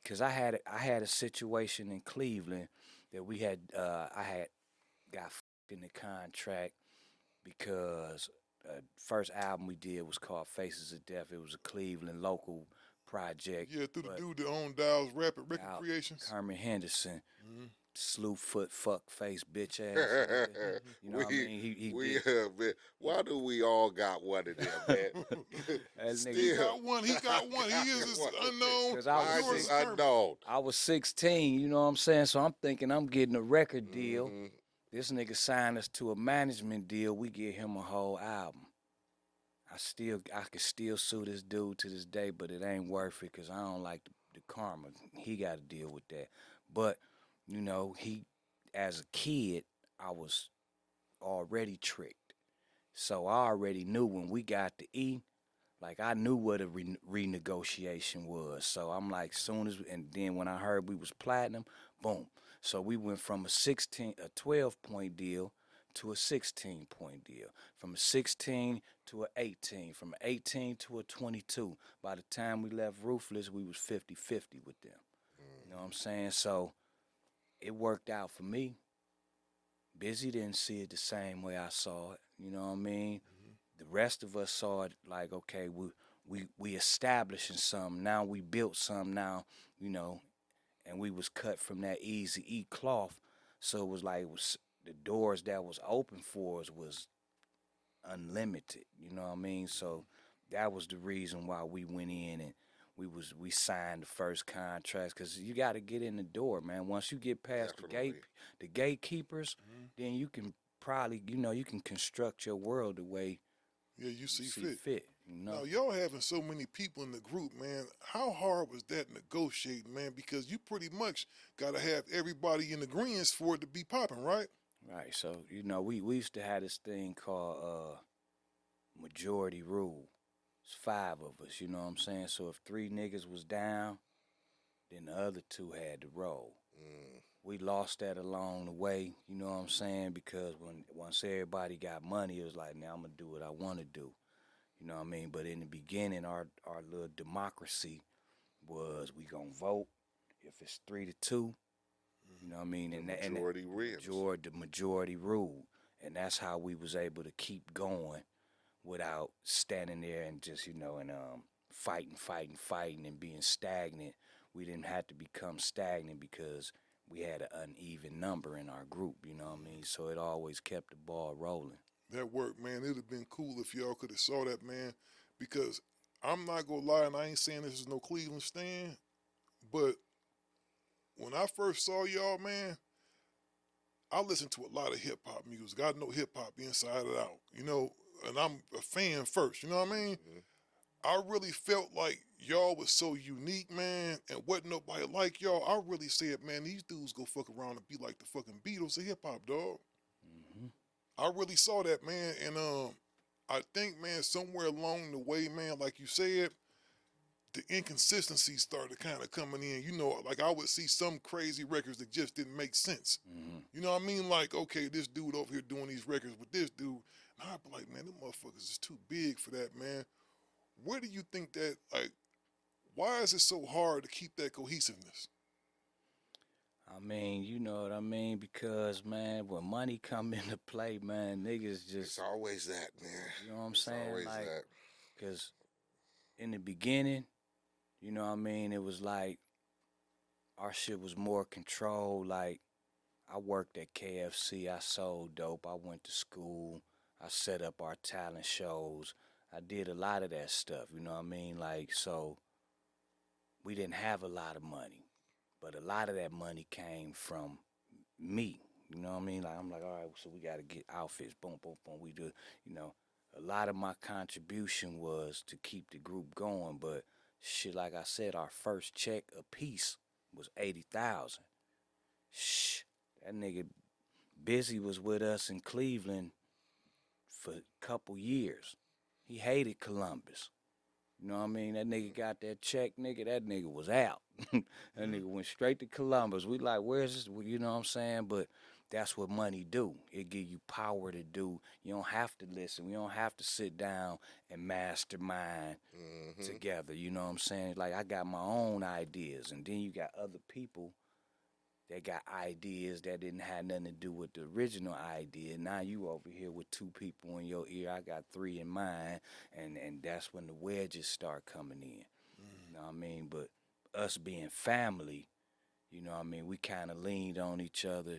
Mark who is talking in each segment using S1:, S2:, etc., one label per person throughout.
S1: because I had a situation in Cleveland that we had I had got f***ed in the contract because first album we did was called Faces of Death. It was a Cleveland local project.
S2: Yeah, through the dude that owned Dow's Rapid Record
S1: Al
S2: Creations.
S1: Herman Henderson,
S2: Mm-hmm.
S1: slew foot fuck face bitch ass. Nigga. You know what I mean? He did.
S3: Man, why do we all got one of them, man?
S1: That
S2: He
S1: nigga,
S2: got one. He got one. He is this unknown.
S1: 'Cause I was
S3: Mine
S2: yours
S3: is
S2: is Herman.
S3: unknown.
S1: I was 16, you know what I'm saying? So I'm thinking I'm getting a record deal.
S3: Mhm.
S1: This nigga signed us to a management deal. We get him a whole album. I could still sue this dude to this day, but it ain't worth it because I don't like the karma. He got to deal with that. But, you know, as a kid, I was already tricked. So I already knew when we got to E, like I knew what a renegotiation was. So I'm like, and then when I heard we was platinum, boom. So we went from a 12-point deal to a 16-point deal, from a 16 to an 18, from an 18 to a 22. By the time we left Ruthless, we was 50-50 with them. You know what I'm saying? So it worked out for me. Busy didn't see it the same way I saw it. You know what I mean? The rest of us saw it like, okay, we establishing something. Now we built something now, you know, and we was cut from that Eazy-E cloth. So it was like the doors that was open for us was unlimited. You know what I mean? So that was the reason why we went in and we signed the first contracts, because you got to get in the door, man. Once you get past the gatekeepers, then you can probably, you know, you can construct your world the way
S2: you see fit.
S1: You know?
S2: Now, y'all having so many people in the group, man, how hard was that negotiating, man? Because you pretty much got to have everybody in agreement for it to be popping, right?
S1: Right. So, you know, we used to have this thing called majority rule. It's 5 of us, you know what I'm saying? So if 3 niggas was down, then the other 2 had to roll. We lost that along the way, you know what I'm saying? Because once everybody got money, it was like, now I'm going to do what I want to do. You know what I mean? But in the beginning, our little democracy was we going to vote. If it's 3-2, you know what I mean? And the majority rule. And that's how we was able to keep going without standing there and just, you know, and fighting and being stagnant. We didn't have to become stagnant because we had an uneven number in our group, you know what I mean? So it always kept the ball rolling.
S2: That worked, man. It would have been cool if y'all could have saw that, man, because I'm not going to lie, and I ain't saying this is no Cleveland stand, but when I first saw y'all, man, I listened to a lot of hip-hop music. I know hip-hop inside and out, you know, and I'm a fan first, you know what I mean? I really felt like y'all was so unique, man, and wasn't nobody like y'all. I really said, man, these dudes go fuck around and be like the fucking Beatles of hip-hop, dog. I really saw that, man, and I think, man, somewhere along the way, man, like you said, the inconsistencies started kind of coming in. You know, like I would see some crazy records that just didn't make sense. You know what I mean? Like, okay, this dude over here doing these records with this dude, and I'd be like, man, them motherfuckers is too big for that, man. Where do you think that, like, why is it so hard to keep that cohesiveness?
S1: I mean, you know what I mean? Because, man, when money come into play, man, niggas just...
S3: It's always that, man.
S1: You know what I'm saying?
S3: Always
S1: like,
S3: that.
S1: Because in the beginning, you know what I mean, it was like our shit was more controlled. Like, I worked at KFC. I sold dope. I went to school. I set up our talent shows. I did a lot of that stuff, you know what I mean? Like, so we didn't have a lot of money. But a lot of that money came from me. You know what I mean? Like, I'm like, all right, so we got to get outfits. Boom, boom, boom. We do, you know. A lot of my contribution was to keep the group going. But shit, like I said, our first check a piece was $80,000. Shh, that nigga Busy was with us in Cleveland for a couple years. He hated Columbus. You know what I mean? That nigga got that check, nigga. That nigga was out. That nigga went straight to Columbus. We like, where's this? You know what I'm saying? But that's what money do. It give you power to do. You don't have to listen. We don't have to sit down and mastermind together. You know what I'm saying? Like I got my own ideas, and then you got other people that got ideas that didn't have nothing to do with the original idea. Now you over here with two people in your ear. I got three in mine, and that's when the wedges start coming in. You know what I mean? But us being family, you know what I mean, we kind of leaned on each other.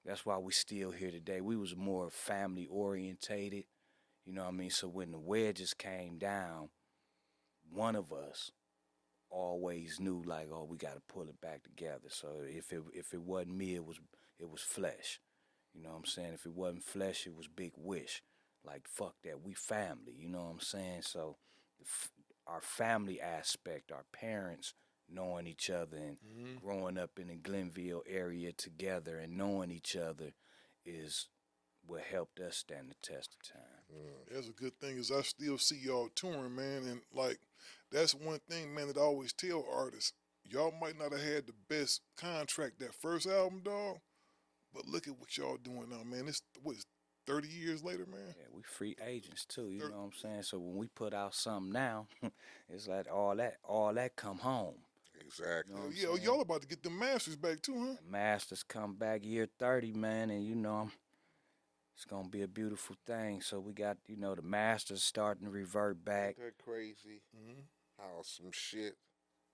S1: That's why we still here today. We was more family orientated, you know what I mean? So when the wedges came down, one of us always knew like, oh, we got to pull it back together. So if it wasn't me, it was Flesh. You know what I'm saying? If it wasn't Flesh, it was Big Wish. Like fuck that, we family. You know what I'm saying? So our family aspect, our parents knowing each other and growing up in the Glenville area together and knowing each other is what helped us stand the test of time.
S2: That's a good thing is I still see y'all touring, man, and like that's one thing, man, that I always tell artists. Y'all might not have had the best contract that first album, dog, but look at what y'all doing now, man. It's what is 30 years later, man.
S1: Yeah, we free agents too, you know what I'm saying? So when we put out something now, it's like all that come home.
S3: Exactly.
S1: You know what I'm
S2: Yeah,
S1: saying?
S2: y'all about to get the masters back too, huh?
S1: The Masters come back year 30, man, and you know it's gonna be a beautiful thing. So we got, you know, the Masters starting to revert back.
S3: Ain't that crazy? How some shit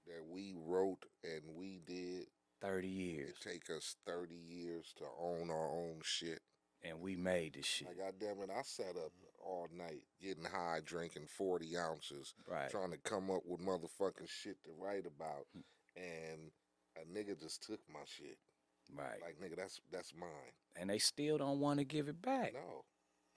S3: that we wrote and we did,
S1: 30 years.
S3: it take us 30 years to own our own shit.
S1: And we made this shit.
S3: Like, goddamn it, I sat up all night getting high, drinking 40 ounces,
S1: Right.
S3: trying to come up with motherfucking shit to write about, and a nigga just took my shit.
S1: Right.
S3: Like, nigga, that's mine.
S1: And they still don't want to give it back.
S3: No.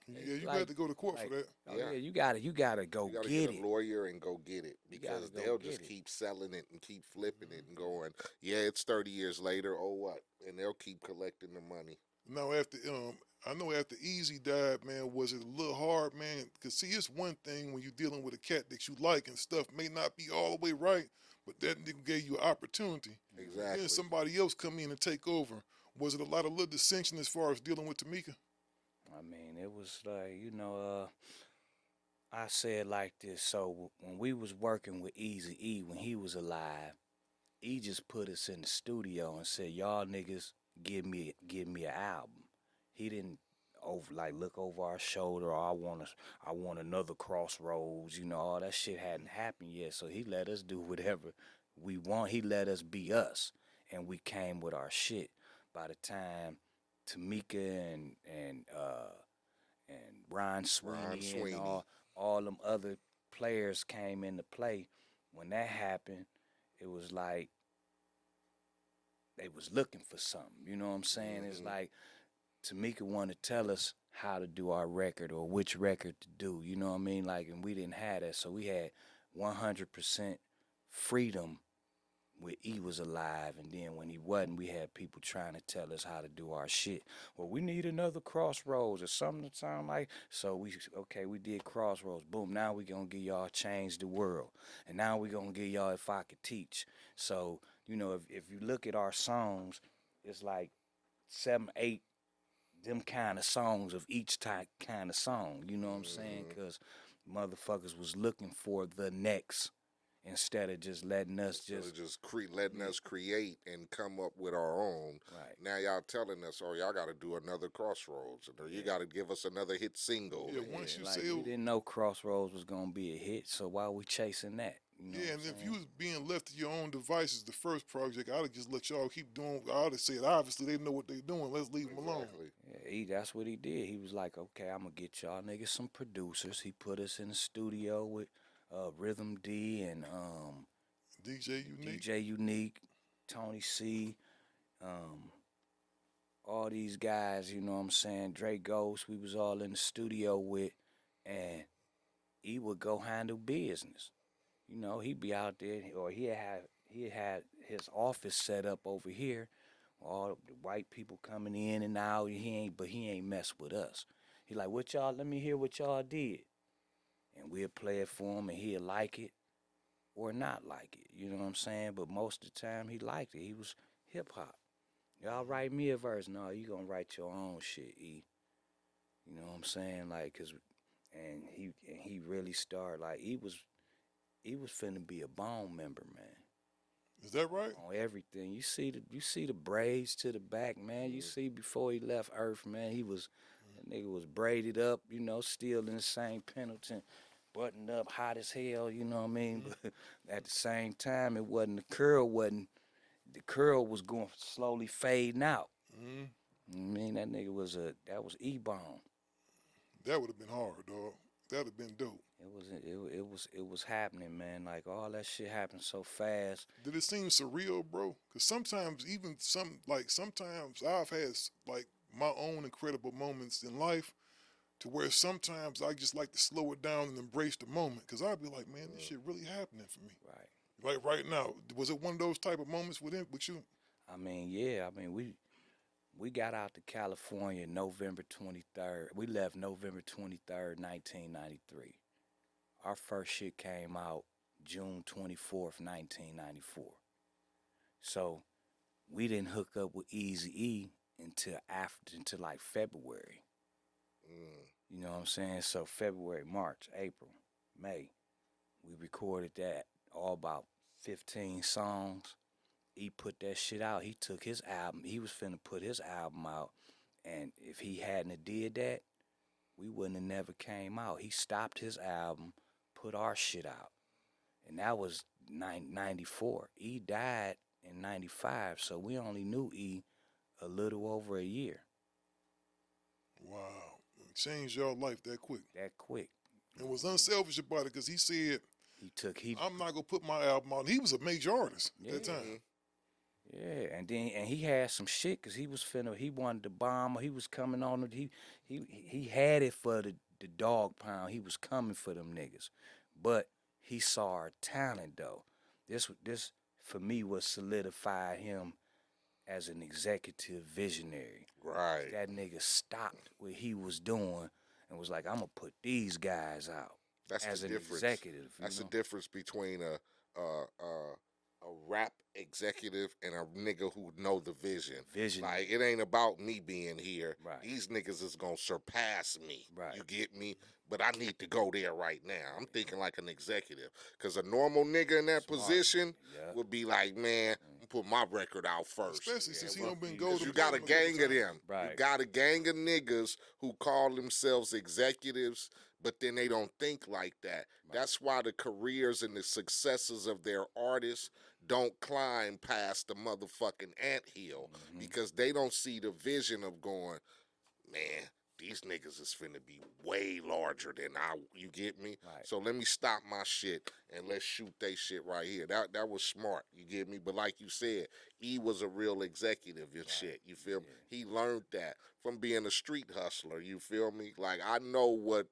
S2: Yeah, you
S1: like-
S2: got to go to court
S1: like-
S2: for that.
S1: Oh,
S3: Yeah.
S1: yeah, you gotta go
S3: You gotta
S1: get
S3: get a
S1: it.
S3: lawyer and go get it,
S1: You gotta
S3: because
S1: go
S3: they'll
S1: get
S3: just
S1: it.
S3: keep selling it and keep flipping it and going, yeah, it's 30 years later, oh what? And they'll keep collecting the money.
S2: Now after I know after Eazy died, man, was it a little hard, man? Because see, it's one thing when you're dealing with a cat that you like and stuff may not be all the way right, but that nigga gave you an opportunity.
S3: Exactly.
S2: Then somebody else come in and take over. Was it a lot of little dissension as far as dealing with Tamika?
S1: I mean, it was like, you know, I said like this. So when we was working with Eazy-E when he was alive, he just put us in the studio and said, y'all niggas give me an album. He didn't look over our shoulder, or I want another Crossroads, you know, all that shit hadn't happened yet. So he let us do whatever we want. He let us be us, and we came with our shit. By the time Tamika and Ron Sweeney and all them other players came into play, when that happened, it was like they was looking for something. You know what I'm saying? It's like Tamika wanted to tell us how to do our record or which record to do. You know what I mean? Like, and we didn't have that, so we had 100% freedom when he was alive, and then when he wasn't, we had people trying to tell us how to do our shit. Well, we need another Crossroads or something to sound like. So we did Crossroads. Boom, now we gonna give y'all Change the World. And now we gonna give y'all If I Could Teach. So, you know, if you look at our songs, it's like 7, 8, them kind of songs of each type kind of song. You know what I'm saying? Because motherfuckers was looking for the next, instead of just letting us
S3: letting us create and come up with our own.
S1: Right.
S3: Now y'all telling us, oh, y'all got to do another Crossroads, or you got to give us another hit single.
S2: Yeah, once you
S1: like
S2: say
S1: we didn't know Crossroads was gonna be a hit, so why we chasing that? You know
S2: yeah,
S1: what
S2: and
S1: I'm
S2: if
S1: saying?
S2: you was being left to your own devices, the first project, I'd have just let y'all keep doing. I'd have said, obviously they know what they doing. Let's leave them alone.
S1: Yeah, that's what he did. He was like, okay, I'm gonna get y'all niggas some producers. He put us in the studio with Rhythm D and DJ Unique, Tony C, all these guys, you know what I'm saying, Dre Ghost, we was all in the studio with, and he would go handle business. You know, he'd be out there, or he had his office set up over here, all the white people coming in and out. He ain't mess with us. He like, what y'all? Let me hear what y'all did, and we'll play it for him, and he'll like it or not like it. You know what I'm saying? But most of the time, he liked it. He was hip hop. Y'all write me a verse. No, you gonna write your own shit, E. You know what I'm saying? Like, cause, and he really started like he was finna be a Bone member, man.
S2: Is that right?
S1: On everything. You see the braids to the back, man. You see before he left Earth, man, that nigga was braided up, you know, still in the same Pendleton, buttoned up, hot as hell, you know what I mean? But at the same time, the curl was going slowly fading out. I mean, that was E-Bone.
S2: That would have been hard, dog. That would have been dope.
S1: It was happening, man. Like all that shit happened so fast.
S2: Did it seem surreal, bro? Because sometimes sometimes I've had like my own incredible moments in life to where sometimes I just like to slow it down and embrace the moment. Because I'd be like, man, this shit really happening for me.
S1: Right.
S2: Like right now, was it one of those type of moments with you?
S1: I mean, yeah. I mean, we got out to California November 23rd. We left November 23rd, 1993. Our first shit came out June 24th, 1994. So we didn't hook up with Eazy-E until like February. You know what I'm saying? So February, March, April, May, we recorded that, all about 15 songs. He put that shit out. He took his album. He was finna put his album out. And if he hadn't have did that, we wouldn't have never came out. He stopped his album, put our shit out. And that was 94. E died in 95, so we only knew E a little over a year.
S2: Wow. It changed y'all life that quick.
S1: That quick.
S2: And was unselfish about it because he said, I'm not going to put my album out. He was a major artist at that time.
S1: Yeah, and he had some shit because he wanted to bomb. He was coming on it. He had it for the dog pound. He was coming for them niggas. But he saw our talent though. This for me was solidified him as an executive visionary.
S3: Right.
S1: That nigga stopped what he was doing and was like, I'm gonna put these guys out.
S3: That's
S1: as
S3: the
S1: an
S3: difference.
S1: Executive.
S3: That's the difference between a rap executive and a nigga who know the vision. Like, it ain't about me being here.
S1: Right.
S3: These niggas is gonna surpass me.
S1: Right.
S3: You get me? But I need to go there right now. I'm thinking like an executive. Because a normal nigga in that position would be like, man, put my record out first.
S2: Especially since he don't been gold.
S3: You got a gang of them.
S1: Right.
S3: You got a gang of niggas who call themselves executives, but then they don't think like that. Right. That's why the careers and the successes of their artists don't climb past the motherfucking anthill because they don't see the vision of going, man, these niggas is finna be way larger than you get me? Right. So let me stop my shit and let's shoot they shit right here. That was smart, you get me? But like you said, E was a real executive and shit, you feel me? He learned that from being a street hustler, you feel me? Like, I know what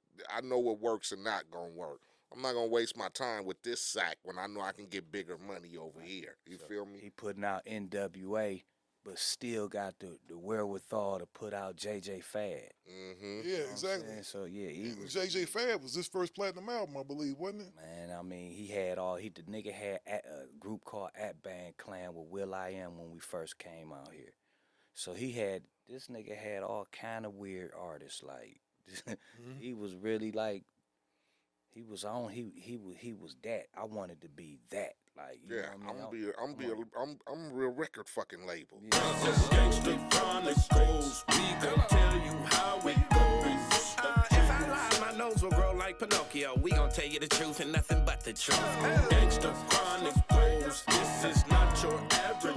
S3: works and not gonna work. I'm not gonna waste my time with this sack when I know I can get bigger money over here. You feel me?
S1: He putting out NWA, but still got the wherewithal to put out JJ Fad.
S2: Yeah, exactly.
S1: So yeah,
S2: JJ Fad was his first platinum album, I believe, wasn't it?
S1: Man, I mean, the nigga had a group called At Band Clan with will.i.am when we first came out here. So this nigga had all kind of weird artists. Like he was really like. He was that. I wanted to be that. Like, you know what I mean?
S3: I'm a real record fucking label.
S1: Yeah.
S4: Gangsta Chronicles, we gon' tell you how it goes. If I lie, my nose will grow like Pinocchio. We gon' tell you the truth and nothing but the truth. Gangsta Chronicles, this is not your average